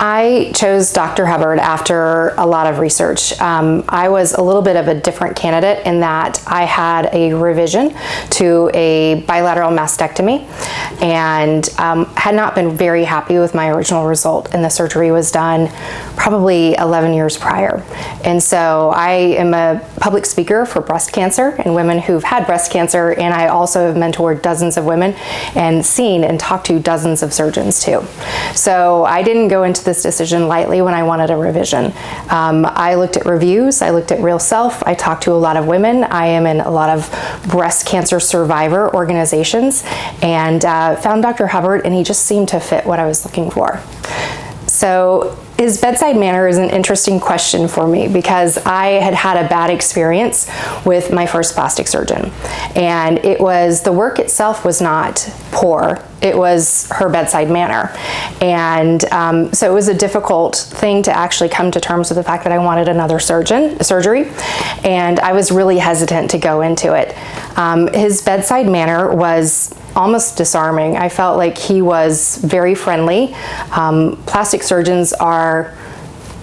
I chose Dr. Hubbard after a lot of research. I was a little bit of a different candidate in that I had a revision to a bilateral mastectomy and had not been very happy with my original result, and the surgery was done probably 11 years prior. And so I am a public speaker for breast cancer and women who've had breast cancer, and I also have mentored dozens of women and seen and talked to dozens of surgeons too. So I didn't go into this decision lightly when I wanted a revision. I looked at reviews, I looked at Real Self, I talked to a lot of women, I am in a lot of breast cancer survivor organizations, and found Dr. Hubbard, and he just seemed to fit what I was looking for. So his bedside manner is an interesting question for me because I had had a bad experience with my first plastic surgeon, and the work itself was not poor, it was her bedside manner. And so it was a difficult thing to actually come to terms with the fact that I wanted another surgery, and I was really hesitant to go into it. His bedside manner was almost disarming. I felt like he was very friendly. Plastic surgeons are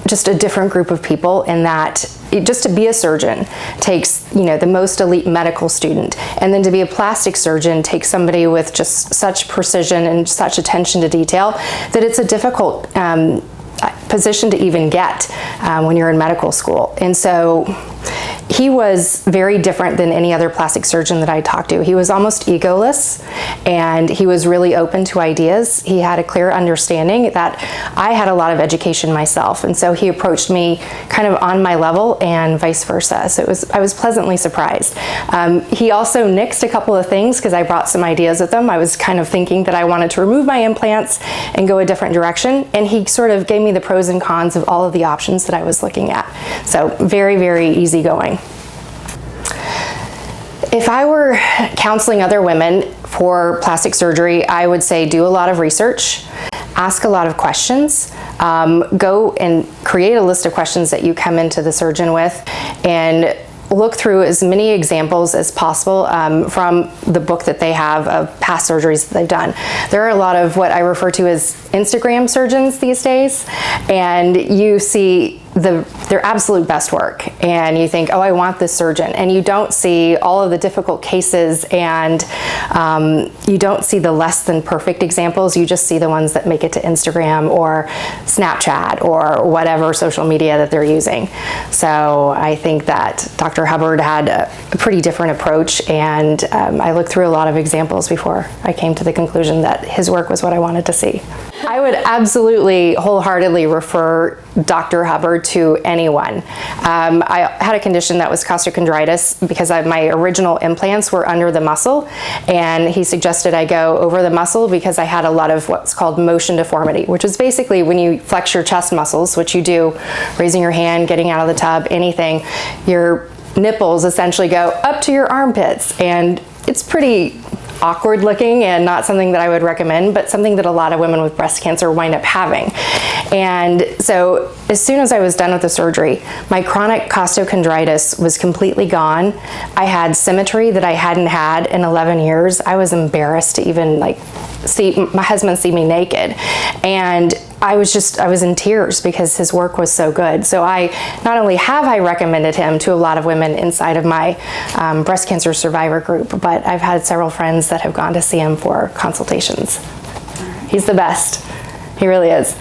just a different group of people in that just to be a surgeon takes, the most elite medical student, and then to be a plastic surgeon takes somebody with just such precision and such attention to detail that it's a difficult position to even get when you're in medical school. And so he was very different than any other plastic surgeon that I talked to. He was almost egoless, and he was really open to ideas. He had a clear understanding that I had a lot of education myself, and so he approached me kind of on my level and vice versa. So I was pleasantly surprised. He also nixed a couple of things because I brought some ideas with him. I was kind of thinking that I wanted to remove my implants and go a different direction, and he sort of gave me the pros and cons of all of the options that I was looking at. So very, very easygoing. If I were counseling other women for plastic surgery, I would say do a lot of research, ask a lot of questions, go and create a list of questions that you come into the surgeon with, and look through as many examples as possible from the book that they have of past surgeries that they've done. There are a lot of what I refer to as Instagram surgeons these days, and you see their absolute best work, and you think, oh, I want this surgeon, and you don't see all of the difficult cases, and you don't see the less than perfect examples. You just see the ones that make it to Instagram or Snapchat or whatever social media that they're using. So I think that Dr. Hubbard had a pretty different approach, and I looked through a lot of examples before I came to the conclusion that his work was what I wanted to see. I would absolutely wholeheartedly refer Dr. Hubbard to anyone. I had a condition that was costochondritis because my original implants were under the muscle, and he suggested I go over the muscle because I had a lot of what's called motion deformity, which is basically when you flex your chest muscles, which you do, raising your hand, getting out of the tub, anything, your nipples essentially go up to your armpits, and it's pretty awkward looking and not something that I would recommend, but something that a lot of women with breast cancer wind up having. And so as soon as I was done with the surgery, my chronic costochondritis was completely gone. I had symmetry that I hadn't had in 11 years. I was embarrassed to even see my husband see me naked. And I was in tears because his work was so good. So not only have I recommended him to a lot of women inside of my breast cancer survivor group, but I've had several friends that have gone to see him for consultations. He's the best. He really is.